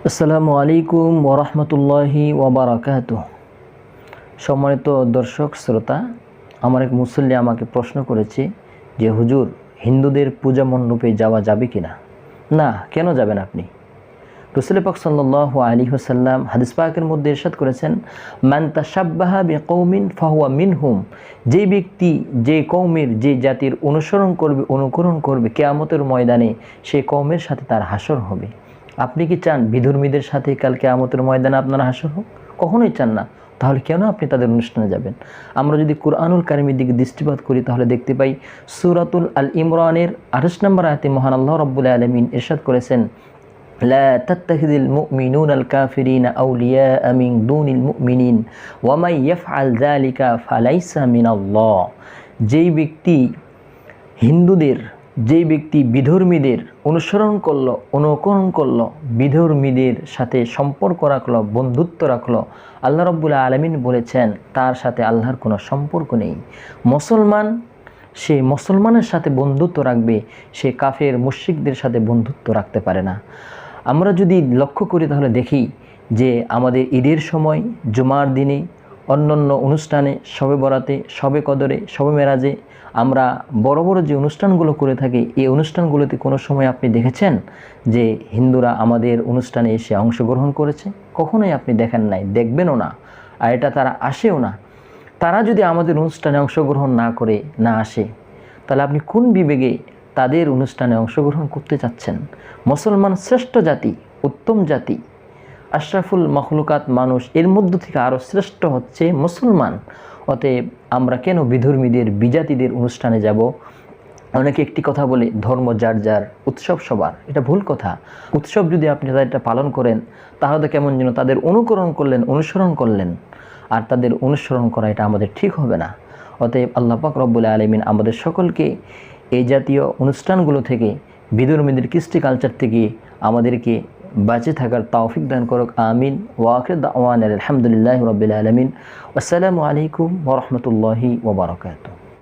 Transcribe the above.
আসসালামু আলাইকুম ওরহমতুল্লাহি ওয়াবারাকাতুহ। সম্মানিত দর্শক শ্রোতা, আমার এক মুসল্লি আমাকে প্রশ্ন করেছে যে হুজুর, হিন্দুদের পূজা মণ্ডপে যাওয়া যাবে কি না? না, কেন যাবেন আপনি? রাসূল পাক সাল্লাল্লাহু আলাইহি ওয়াসাল্লাম হাদিস পাকের মধ্যে ইরশাদ করেছেন, মান তাশাব্বাহা বিকৌমিন ফাহুয়া মিনহুম। যে ব্যক্তি যে কওমের যে জাতির অনুকরণ করবে কিয়ামতের ময়দানে সেই কওমের সাথে তার হাসর হবে। আপনি কি চান বিধর্মীদের সাথে কাল কিয়ামতের ময়দানে আপনার হাসর হোক? কখনোই চান না। তাহলে কেন আপনি তাদের অনুষ্ঠানে যাবেন? আমরা যদি কুরআনুল কারীমের দিকে দৃষ্টিপাত করি তাহলে দেখতে পাই সূরাতুল আল ইমরানের 28 নম্বর আয়াতে মহান আল্লাহ রাব্বুল আলামিন ইরশাদ করেছেন, লা তাত্তাখিযুল মুমিনুনাল কাফিরিনা আউলিয়া মিন দুনিল মুমিনিন ওয়া মান ইয়াফআল যালিকা ফালাইসা মিনাল্লাহ। যেই ব্যক্তি বিধর্মীদের অনুকরণ করলো, বিধর্মীদের সাথে সম্পর্ক রাখলো, বন্ধুত্ব রাখলো, আল্লাহ রাব্বুল আলামিন বলেছেন তার সাথে আল্লাহর কোনো সম্পর্ক নেই। সে মুসলমানের সাথে বন্ধুত্ব রাখবে, সে কাফের মুশরিকদের সাথে বন্ধুত্ব রাখতে পারে না। আমরা যদি লক্ষ্য করি তাহলে দেখি যে আমাদের ঈদের সময়, জুমার দিনে, অন্যান্য অনুষ্ঠানে, শবে বরাতে, শবে কদরে, শবে মেরাজে আমরা বড় বড় যে অনুষ্ঠানগুলো করে থাকি, এই অনুষ্ঠানগুলোতে কোনো সময় আপনি দেখেছেন যে হিন্দুরা আমাদের অনুষ্ঠানে এসে অংশগ্রহণ করেছে? কখনোই আপনি দেখেন নাই, দেখবেনও না, আর এটা তারা আসেও না। তারা যদি আমাদের অনুষ্ঠানে অংশগ্রহণ না আসে, তাহলে আপনি কোন বিবেকে তাদের অনুষ্ঠানে অংশগ্রহণ করতে চাচ্ছেন? মুসলমান শ্রেষ্ঠ জাতি, উত্তম জাতি, আশরাফুল মখলুকাত মানুষ, এর মধ্য থেকে আরও শ্রেষ্ঠ হচ্ছে মুসলমান। অতএব আমরা কেন বিধর্মীদের, বিজাতিদের অনুষ্ঠানে যাব? অনেকে একটি কথা বলে, ধর্ম যার যার, উৎসব সবার। এটা ভুল কথা। উৎসব যদি আপনি তাদেরটা পালন করেন তাহলে তো কেমন যেন তাদের অনুসরণ করলেন, আর তাদের অনুসরণ করা এটা আমাদের ঠিক হবে না। অতএব আল্লাহ পাক রব্বুল আলামিন আমাদের সকলকে এই জাতীয় অনুষ্ঠানগুলো থেকে, বিধর্মীদের কৃষ্টি কালচার থেকে আমাদেরকে বাঁচে থাকার তৌফিক দান করুক। আমিন। ওয়া আখির দাওয়ানা আলহামদুলিল্লাহি রাব্বিল আলামিন। আসসালামু আলাইকুম ওয়া রাহমাতুল্লাহি ওয়া বারাকাতুহু।